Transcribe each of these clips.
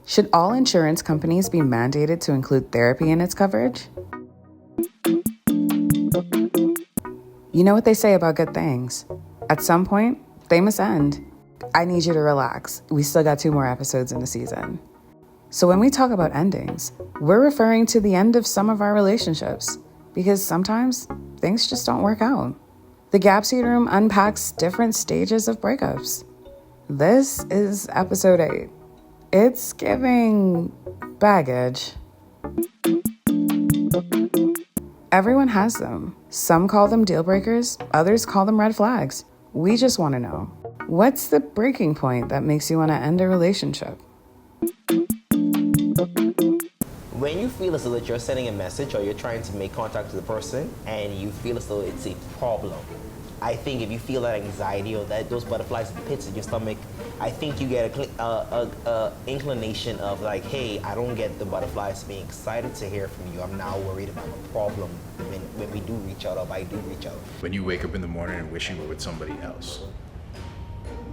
Should all insurance companies be mandated to include therapy in its coverage? You know what they say about good things. At some point, they must end. I need you to relax. We still got 2 more episodes in the season. So when we talk about endings, we're referring to the end of some of our relationships, because sometimes things just don't work out. The Gapseed Room unpacks different stages of breakups. This is episode 8. It's giving baggage. Everyone has them. Some call them deal breakers, others call them red flags. We just want to know, what's the breaking point that makes you want to end a relationship? When you feel as though that you're sending a message or you're trying to make contact with the person and you feel as though it's a problem, I think if you feel that anxiety or those butterflies in the pits in your stomach, I think you get a inclination of like, hey, I don't get the butterflies being excited to hear from you. I'm now worried about a problem when we do reach out or if I do reach out. When you wake up in the morning and wish you were with somebody else.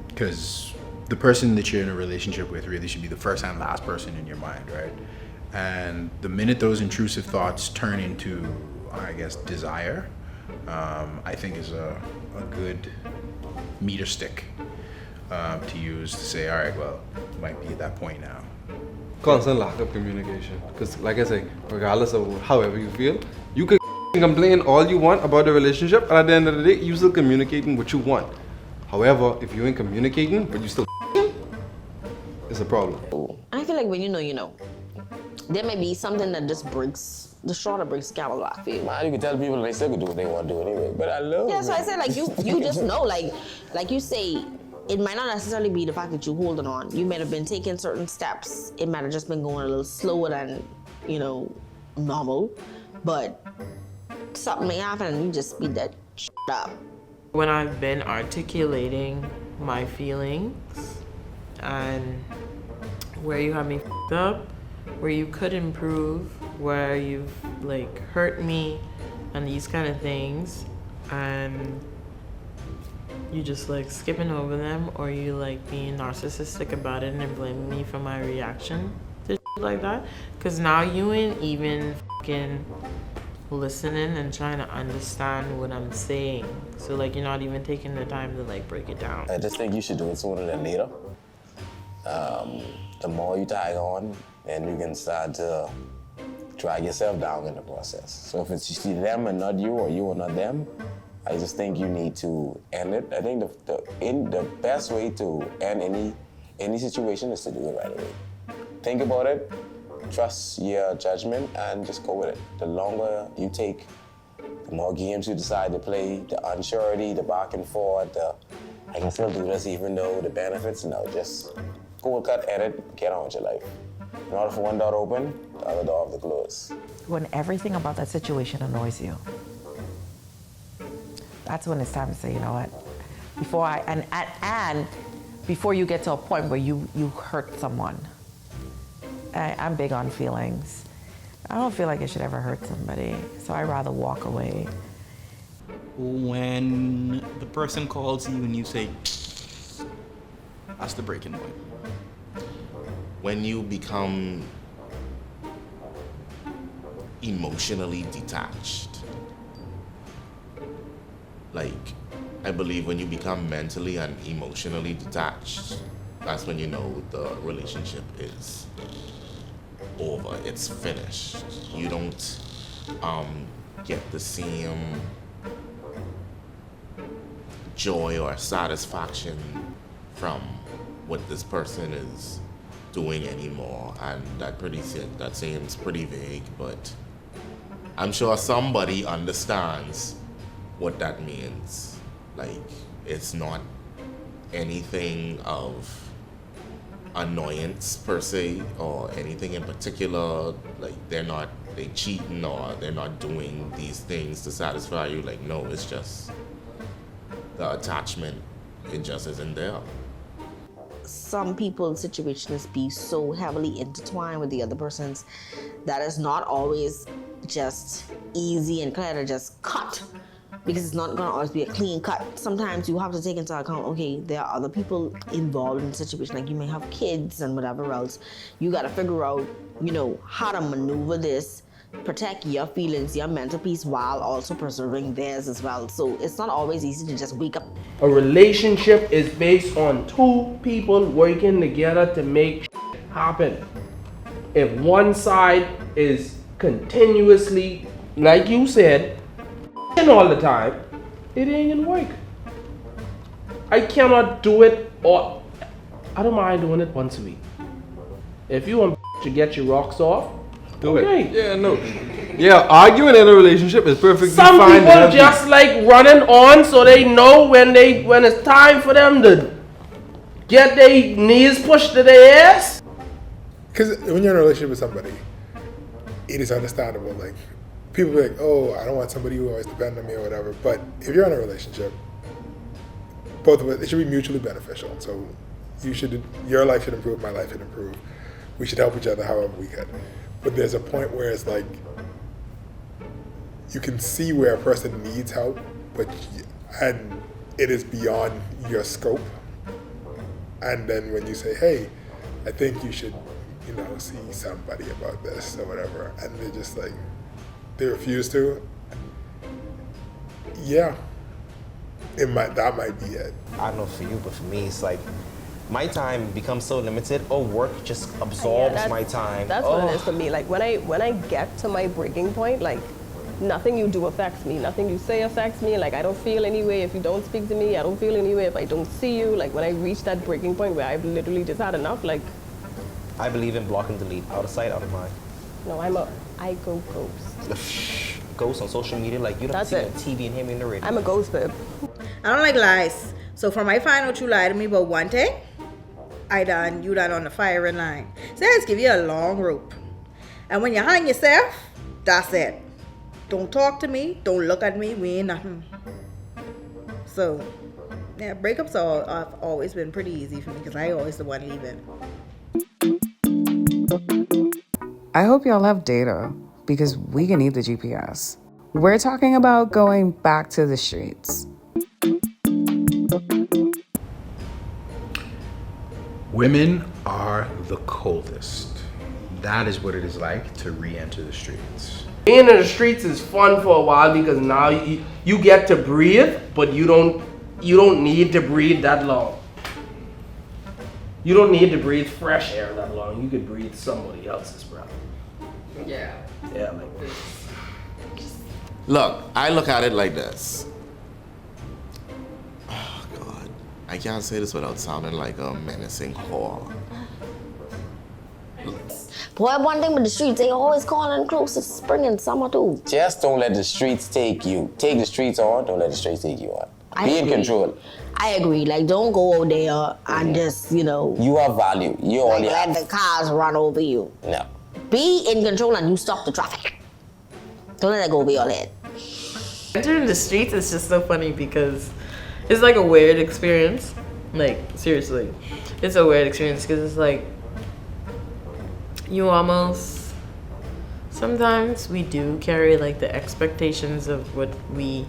Because the person that you're in a relationship with really should be the first and last person in your mind, right? And the minute those intrusive thoughts turn into, I guess, desire, I think is a good meter stick to use to say, all right, well, it might be at that point now. Constant lack of communication. Because like I say, regardless of however you feel, you can complain all you want about the relationship, and at the end of the day, you're still communicating what you want. However, if you ain't communicating, but you still it's a problem. I feel like when you know, you know. There may be something that just breaks, the straw that breaks the camel's back for you. Man, you can tell people they still can do what they want to do anyway, but I love Yeah, so I said, like, you just know, like you say, it might not necessarily be the fact that you're holding on. You might have been taking certain steps. It might have just been going a little slower than, normal. But something may happen and you just speed that up. When I've been articulating my feelings and where you have me up, where you could improve, where you've hurt me and these kind of things, and you just skipping over them, or you being narcissistic about it and blaming me for my reaction to shit like that, because now you ain't even fucking listening and trying to understand what I'm saying. So you're not even taking the time to break it down. I just think you should do it sooner than later. The more you tag on, then you can start to drag yourself down in the process. So if it's them and not you, or you and not them, I just think you need to end it. I think the best way to end any situation is to do it right away. Think about it, trust your judgment, and just go with it. The longer you take, the more games you decide to play, the unsurety, the back and forth, I can still do this even though the benefits, no, just go cut, edit, get on with your life. In order for one door to open, the other door have to close. When everything about that situation annoys you, that's when it's time to say, you know what, before you get to a point where you hurt someone. I'm big on feelings. I don't feel like I should ever hurt somebody, so I'd rather walk away. When the person calls you and you say, that's the breaking point. When you become emotionally detached. I believe when you become mentally and emotionally detached, that's when you know the relationship is over, it's finished. You don't get the same joy or satisfaction from what this person is doing anymore, and that seems pretty vague, but I'm sure somebody understands what that means. It's not anything of annoyance per se, or anything in particular, they cheating or they're not doing these things to satisfy you. No, it's just the attachment, it just isn't there. Some people's situations be so heavily intertwined with the other person's that it's not always just easy and clear to just cut because it's not gonna always be a clean cut. Sometimes you have to take into account, okay, there are other people involved in the situation, like you may have kids and whatever else. You gotta figure out, you know, how to maneuver this, protect your feelings, your mental peace, while also preserving theirs as well. So it's not always easy to just wake up. A relationship is based on two people working together to make happen. If one side is continuously, like you said, all the time, it ain't gonna work. I cannot do it, or I don't mind doing it once a week. If you want to get your rocks off, Do okay. it. Yeah, no. Yeah, arguing in a relationship is perfectly Some fine. people just like running on so they know when it's time for them to get their knees pushed to their ass. Because when you're in a relationship with somebody, it is understandable. Like, people be like, oh, I don't want somebody who always depends on me or whatever. But if you're in a relationship, both of us, it should be mutually beneficial. So your life should improve, my life should improve. We should help each other however we can. But there's a point where it's like, you can see where a person needs help, and it is beyond your scope. And then when you say, hey, I think you should, see somebody about this or whatever, and they're just like, they refuse to, yeah, that might be it. I don't know for you, but for me, it's like my time becomes so limited, or work just absorbs my time. That's what it is for me. Like when I get to my breaking point, like nothing you do affects me, nothing you say affects me. Like I don't feel any way if you don't speak to me. I don't feel any way if I don't see you. Like when I reach that breaking point where I've literally just had enough, like. I believe in block and delete, out of sight, out of mind. No, I go ghost. Ghost on social media, like you don't see me on TV and hear me in the radio. I'm a ghost, babe. I don't like lies. So from I find out you lie to me about one thing, you done on the firing line. So I just give you a long rope. And when you hang yourself, that's it. Don't talk to me, don't look at me, we ain't nothing. So, yeah, breakups have always been pretty easy for me because I always the one leaving. I hope y'all have data because we can need the GPS. We're talking about going back to the streets. Women are the coldest. That is what it is like to re-enter the streets. Being in the streets is fun for a while because now you get to breathe, but you don't need to breathe that long. You don't need to breathe fresh air that long. You could breathe somebody else's breath. Yeah. Yeah, like this. Look, I look at it like this. Oh, God. I can't say this without sounding like a menacing whore. Boy, one thing with the streets, they always calling close to spring and summer too. Just don't let the streets take you. Take the streets on, don't let the streets take you on. Be in control. I agree. Like, don't go out there and just, You have value. You only let the cars run over you. No. Be in control and you stop the traffic. Don't let it go over your head. Entering the streets is just so funny because it's like a weird experience. Like, seriously. It's a weird experience because it's like, sometimes we do carry like the expectations of what we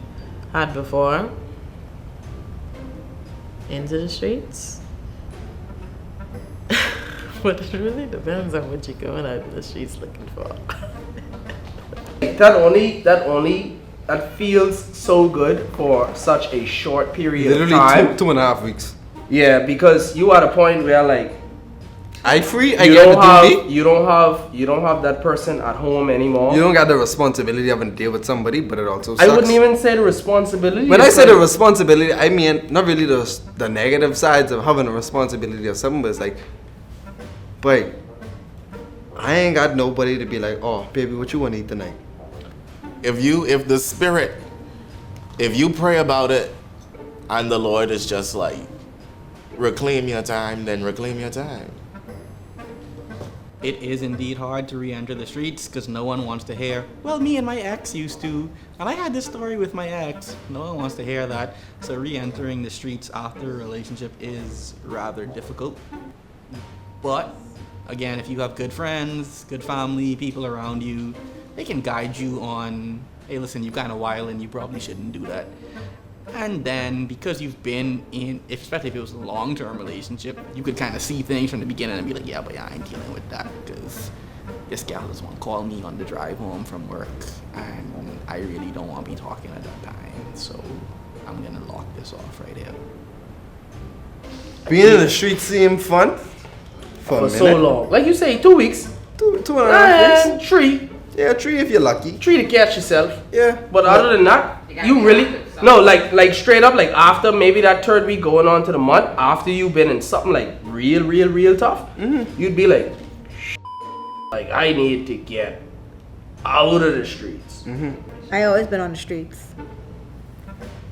had before into the streets. But it really depends on what you're going out in the streets looking for. That feels so good for such a short period of time. Literally 2.5 weeks. Yeah, because you at a point where like I get you don't have that person at home anymore. You don't got the responsibility of having to deal with somebody, but it also sucks. I wouldn't even say the responsibility. When I say the responsibility, I mean not really the negative sides of having a responsibility of something, but it's like, boy, I ain't got nobody to be like, oh, baby, what you want to eat tonight? If you pray about it and the Lord is just like, reclaim your time, then reclaim your time. It is indeed hard to re-enter the streets because no one wants to hear, well, me and my ex used to, and I had this story with my ex. No one wants to hear that. So re-entering the streets after a relationship is rather difficult. But again, if you have good friends, good family, people around you, they can guide you on, hey, listen, you kind of wild and you probably shouldn't do that. And then because you've been in, especially if it was a long-term relationship, you could kind of see things from the beginning and be like, yeah, but I ain't dealing with that because this gal just want to call me on the drive home from work and I really don't want to be talking at that time. So I'm going to lock this off right here. Being in the streets seem fun For so long. Like you say, 2 weeks. Two and a half And weeks. 3. Yeah, 3 if you're lucky. 3 to catch yourself. Yeah. But other than that, you really no like straight up like after maybe that 3rd week going on to the month after you've been in something like real tough, you'd be like, like I need to get out of the streets. I always been on the streets.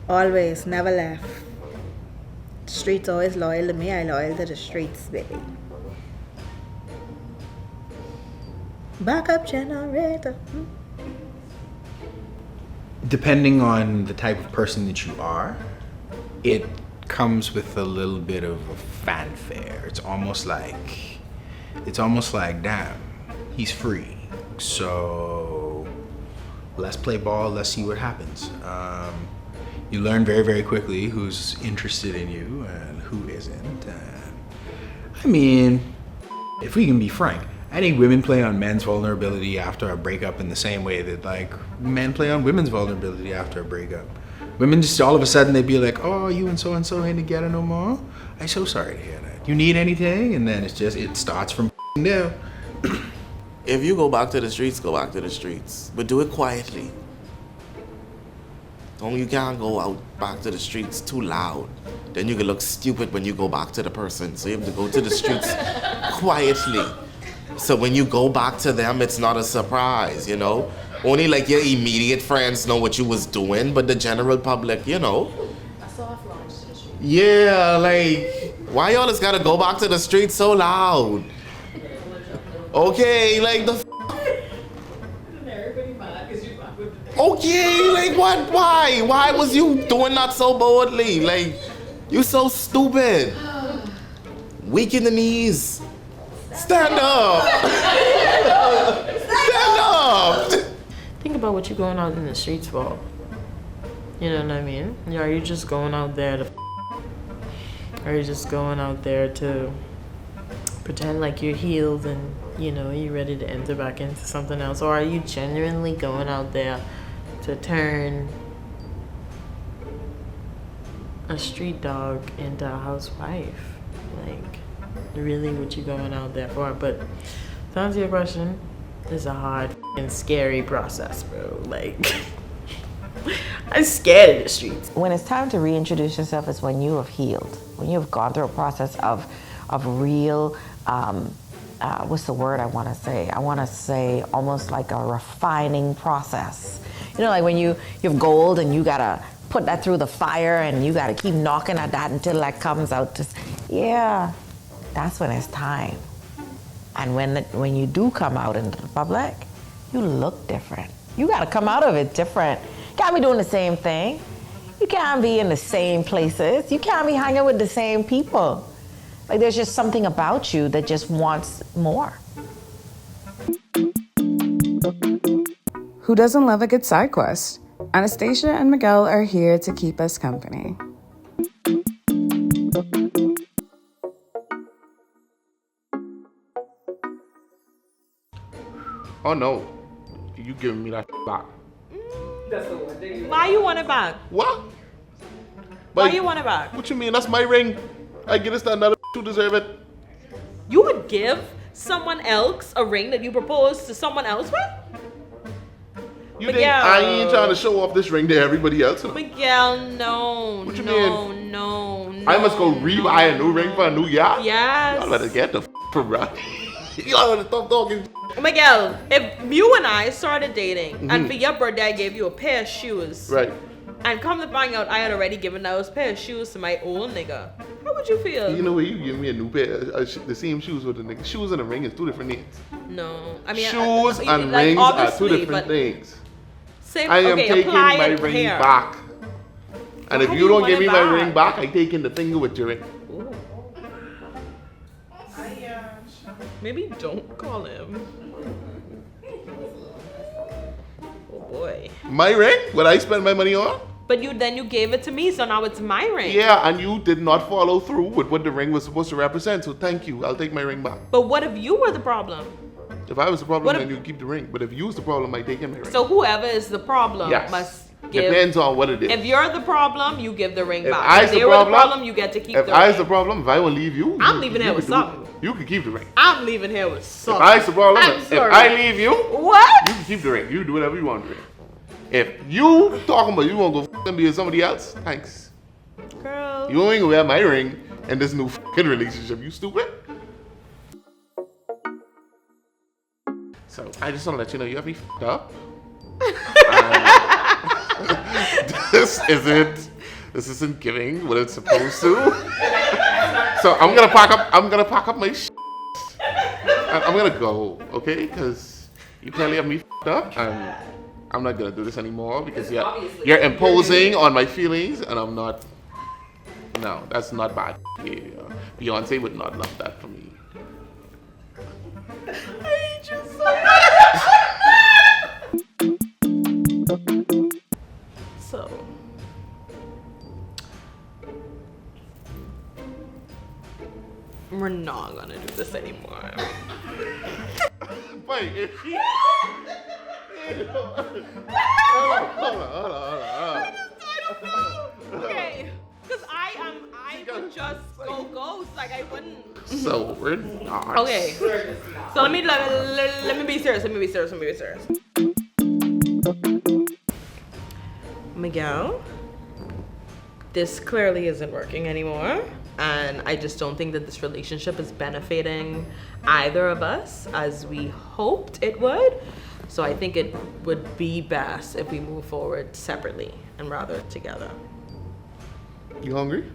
Always, never left. The streets always loyal to me. I loyal to the streets, baby. Backup generator. Depending on the type of person that you are, it comes with a little bit of a fanfare. It's almost like, damn, he's free. So let's play ball, let's see what happens. You learn very, very quickly who's interested in you and who isn't. I mean, if we can be frank, I think women play on men's vulnerability after a breakup in the same way that like men play on women's vulnerability after a breakup. Women just all of a sudden they'd be like, oh, you and so ain't together no more? I'm so sorry to hear that. You need anything? And then it starts from there. If you go back to the streets, go back to the streets. But do it quietly. You can't go out back to the streets too loud. Then you can look stupid when you go back to the person. So you have to go to the streets quietly. So when you go back to them, it's not a surprise, you know? Only like your immediate friends know what you was doing, but the general public, you know? A soft launch to the street. Yeah, like, why y'all just gotta go back to the streets so loud? Okay, like okay, like what? Why? Why was you doing that so boldly? Like, you so stupid. Weak in the knees. Stand up! Stand up! Think about what you're going out in the streets for. You know what I mean? Are you just going out there to Or are you just going out there to pretend like you're healed and, you know, you're ready to enter back into something else? Or are you genuinely going out there to turn a street dog into a housewife? Like, really what you going out there for? But to answer your question, it's a hard and scary process, bro. Like, I'm scared of the streets. When it's time to reintroduce yourself is when you have healed, when you have gone through a process of real, what's the word I want to say? I want to say almost like a refining process. You know, like when you have gold and you gotta put that through the fire and you gotta keep knocking at that until that comes out. Yeah, that's when it's time. And when you do come out into the public, you look different. You gotta come out of it different. You can't be doing the same thing. You can't be in the same places. You can't be hanging with the same people. Like, there's just something about you that just wants more. Who doesn't love a good side quest? Anastasia and Miguel are here to keep us company. Oh no, you giving me that back? Why you want it back? What? Why you want it back? What you mean? That's my ring. I get it to another who deserve it. You would give someone else a ring that you proposed to someone else with? You think I ain't trying to show off this ring to everybody else? Miguel, no. What you mean? No. I must go rebuy a new ring for a new yacht? Yes. Y'all better get the from right. Y'all better stop talking. Miguel, if you and I started dating and for your birthday I gave you a pair of shoes. Right. And come to find out I had already given those pair of shoes to my old nigga. How would you feel? You know what? You give me a new pair, the same shoes with the nigga. Shoes and a ring is two different things. No. I mean, shoes and rings are two different things. I am taking my ring back. And if you don't give me my ring back, I take in the finger with your ring. Ooh. Maybe don't call him. boy. My ring? What I spend my money on? But then you gave it to me, so now it's my ring. Yeah, and you did not follow through with what the ring was supposed to represent. So thank you. I'll take my ring back. But what if you were the problem? If I was the problem, then you keep the ring. But if you was the problem, I take my ring. So whoever is the problem Yes. must give. Depends on what it is. If you're the problem, you give the ring If back. I If the they were the problem, problem, you get to keep the If ring. I is the problem, if I will leave you, I'm leaving here with can do- something. You can keep the ring. I'm leaving here with If something. I is the problem, I'm if sorry. I leave you, What? you can keep the ring. You do whatever you want to do. If you talking about you want to go and be with somebody else, thanks. Girl. You ain't gonna wear my ring in this new relationship. You stupid. So I just want to let you know you have me up. This isn't giving what it's supposed to. So I'm gonna pack up my and I'm gonna go, okay? Because you clearly have me up, and I'm not gonna do this anymore because you're imposing on my feelings, and I'm not. No, that's not bad. Yeah, Beyonce would not love that for me. I hate you so much. So. We're not gonna do this anymore. Wait, if she... Hold on. Okay, because I would just go ghost, like I wouldn't. So we're not. Okay, so let me be serious. Let me be serious. Miguel, this clearly isn't working anymore. And I just don't think that this relationship is benefiting either of us as we hoped it would. So I think it would be best if we move forward separately and rather together. You hungry?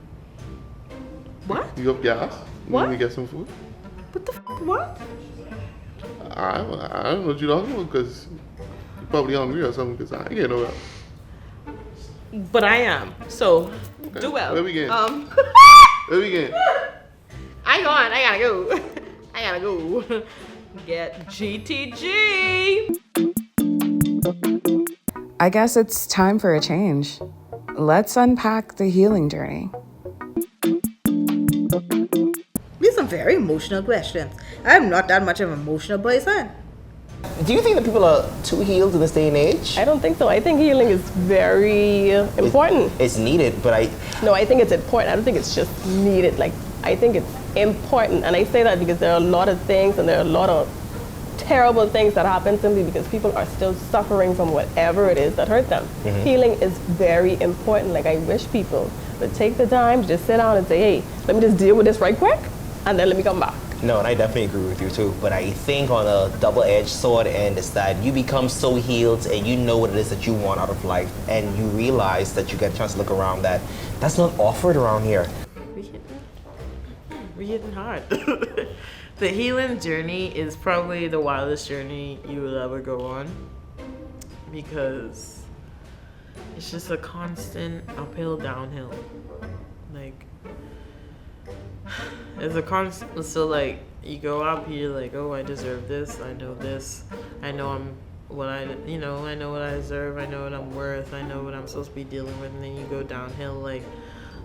What? You have gas? What? You need to get some food? What the what? I don't know what you're talking about because you're probably hungry or something because I ain't getting no help. But I am. So Okay. do well. Where we going? Where we going? I gotta go. Get GTG. I guess it's time for a change. Let's unpack the healing journey. These are very emotional questions. I'm not that much of an emotional person. Do you think that people are too healed in this day and age? I don't think so. I think healing is very important. It's needed, but I think it's important. I don't think it's just needed. Like, I think it's important. And I say that because there are a lot of things and there are a lot of terrible things that happen simply because people are still suffering from whatever it is that hurt them. Mhm. Healing is very important. Like, I wish people would take the time to just sit down and say, hey, let me just deal with this right quick and then let me come back. No, and I definitely agree with you too. But I think on a double-edged sword end is that you become so healed and you know what it is that you want out of life, and you realize that you get a chance to look around that's not offered around here. We're hitting hard. The healing journey is probably the wildest journey you will ever go on because it's just a constant uphill, downhill. Like, it's a constant, so like, you go up here like, oh, I deserve this, I know this, I know I'm what I know what I deserve, I know what I'm worth, I know what I'm supposed to be dealing with, and then you go downhill like,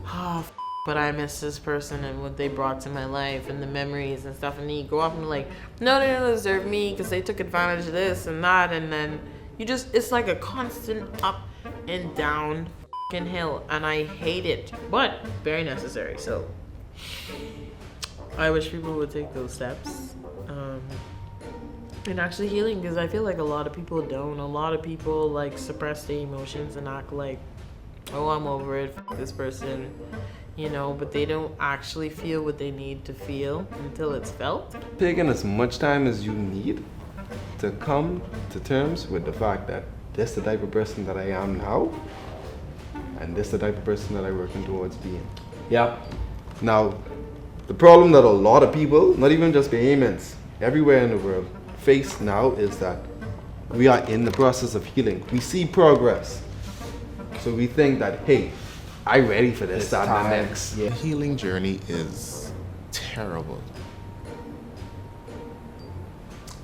oh, but I miss this person and what they brought to my life and the memories and stuff, and then you go up and like, no, they don't deserve me because they took advantage of this and that, and then you just, it's like a constant up and down fucking hill, and I hate it, but very necessary. So I wish people would take those steps in actually healing, because I feel like a lot of people don't. A lot of people like suppress their emotions and act like, oh, I'm over it, f this person, but they don't actually feel what they need to feel until it's felt. Taking as much time as you need to come to terms with the fact that this is the type of person that I am now, and this is the type of person that I'm working towards being. Yeah. Now, the problem that a lot of people, not even just Bahamians, everywhere in the world, face now is that we are in the process of healing. We see progress. So we think that, hey, I'm ready for this, that, and the next. Yeah. The healing journey is terrible.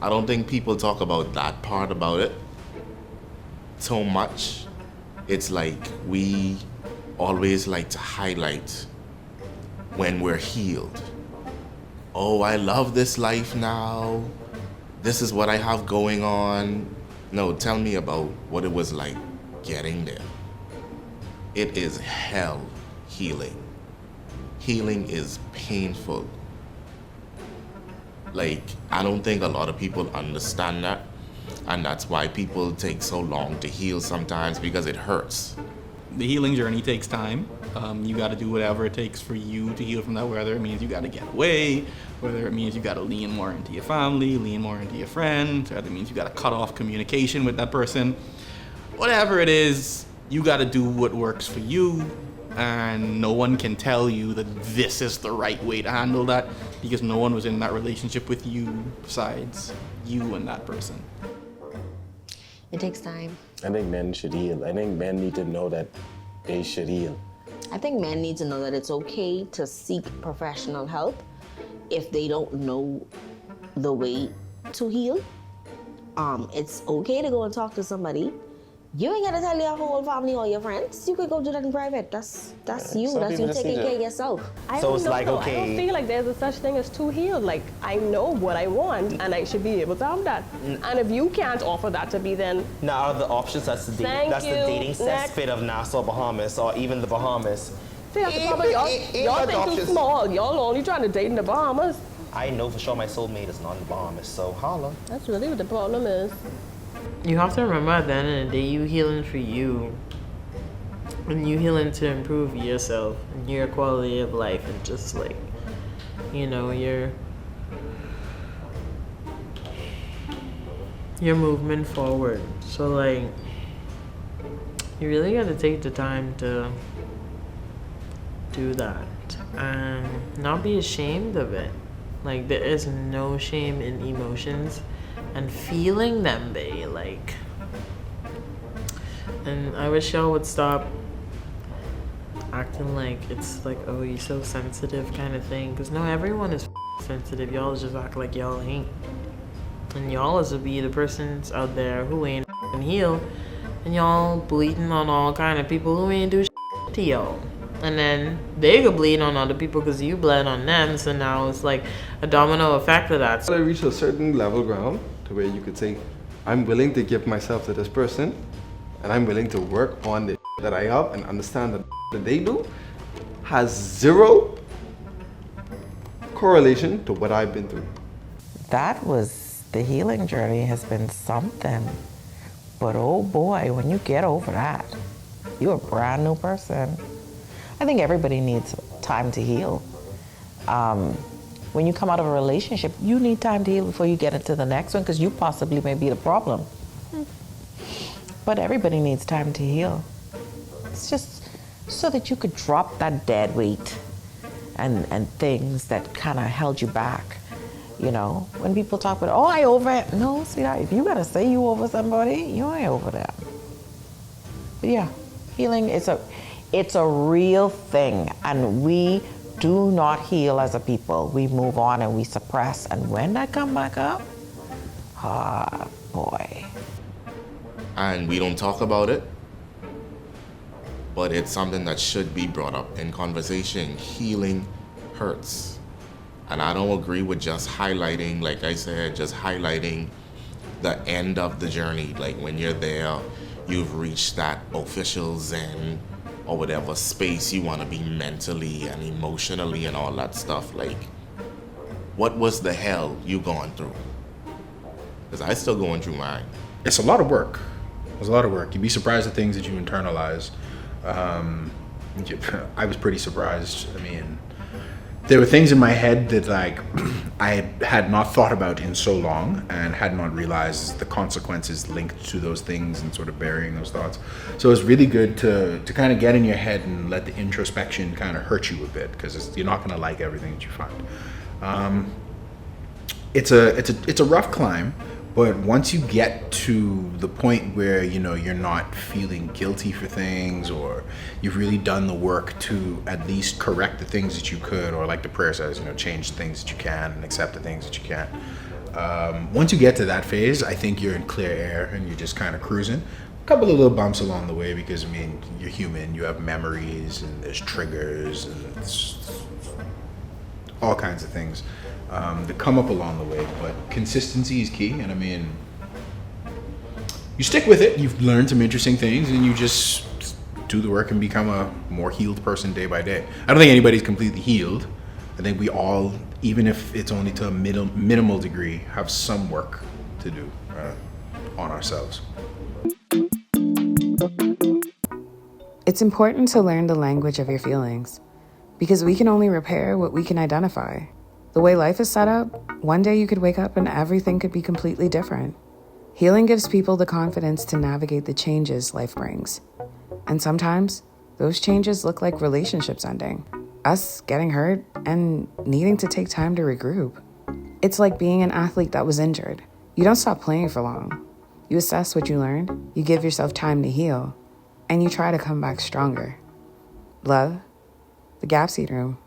I don't think people talk about that part about it. so much. It's like we always like to highlight when we're healed. Oh, I love this life now. This is what I have going on. No, tell me about what it was like getting there. It is hell healing. Healing is painful. Like, I don't think a lot of people understand that. And that's why people take so long to heal sometimes, because it hurts. The healing journey takes time. You got to do whatever it takes for you to heal from that, whether it means you got to get away, whether it means you got to lean more into your family, lean more into your friends, whether it means you got to cut off communication with that person. Whatever it is, you got to do what works for you, and no one can tell you that this is the right way to handle that, because no one was in that relationship with you besides you and that person. It takes time. I think men should heal. I think men need to know that they should heal. I think men need to know that it's okay to seek professional help if they don't know the way to heal. It's okay to go and talk to somebody. You ain't gotta tell your whole family or your friends. You could go do that in private. That's you. Some That's people you just taking need care to- of yourself. I So don't it's know, like, though. I okay. don't feel like there's a such thing as too healed. Like, I know what I want, and I should be able to have that. And if you can't offer that to me, then Now, out of the options, that's the Thank that's the you. dating Next. cesspit of Nassau, Bahamas, or even the Bahamas. see, that's the problem. Y'all think too small. Y'all only trying to date in the Bahamas. I know for sure my soulmate is not in the Bahamas, so holla. That's really what the problem is. You have to remember at the end of the day, you healing for you. And you healing to improve yourself and your quality of life, and just like, you know, your movement forward. So like, you really got to take the time to do that and not be ashamed of it. Like, there is no shame in emotions and feeling them, babe. Like, and I wish y'all would stop acting like it's like, oh, you're so sensitive kind of thing. Because no, everyone is sensitive. Y'all just act like y'all ain't. And y'all is to be the persons out there who ain't healed. And y'all bleeding on all kind of people who ain't do to y'all. And then they could bleed on other people because you bled on them. So now it's like a domino effect of that. So I reach a certain level ground to where you could say, I'm willing to give myself to this person, and I'm willing to work on the that I have and understand that they do has zero correlation to what I've been through. That was, the healing journey has been something. But oh boy, when you get over that, you're a brand new person. I think everybody needs time to heal. When you come out of a relationship, you need time to heal before you get into the next one, because you possibly may be the problem. But everybody needs time to heal. It's just so that you could drop that dead weight and things that kind of held you back. You know, when people talk about, oh, I over it. No, sweetheart, if you gotta say you over somebody, you ain't over that. But yeah, healing is it's a real thing, and we do not heal as a people. We move on and we suppress, and when that come back up, ah, boy. And we don't talk about it, but it's something that should be brought up in conversation. Healing hurts. And I don't agree with just highlighting, like I said, just highlighting the end of the journey. Like when you're there, you've reached that official zen or whatever space you want to be mentally and emotionally and all that stuff. Like, what was the hell you gone through? Because I still going through mine. It's a lot of work. It's a lot of work. You'd be surprised at things that you internalize. I was pretty surprised. I mean, there were things in my head that like I had not thought about in so long and had not realized the consequences linked to those things and sort of burying those thoughts. So it's really good to kind of get in your head and let the introspection kind of hurt you a bit, because you're not going to like everything that you find. It's a rough climb, but once you get to the point where, you know, you're not feeling guilty for things, or you've really done the work to at least correct the things that you could, or like the prayer says, you know, change the things that you can and accept the things that you can't. Once you get to that phase, I think you're in clear air and you're just kind of cruising. a couple of little bumps along the way because, I mean, you're human. You have memories and there's triggers and all kinds of things that come up along the way. But consistency is key. And, I mean, you stick with it. You've learned some interesting things and you just do the work and become a more healed person day by day. I don't think anybody's completely healed. I think we all, even if it's only to a minimal degree, have some work to do on ourselves. It's important to learn the language of your feelings because we can only repair what we can identify. The way life is set up, one day you could wake up and everything could be completely different. Healing gives people the confidence to navigate the changes life brings. And sometimes those changes look like relationships ending, us getting hurt and needing to take time to regroup. It's like being an athlete that was injured. You don't stop playing for long. You assess what you learned, you give yourself time to heal, and you try to come back stronger. Love, the Gapseed Room.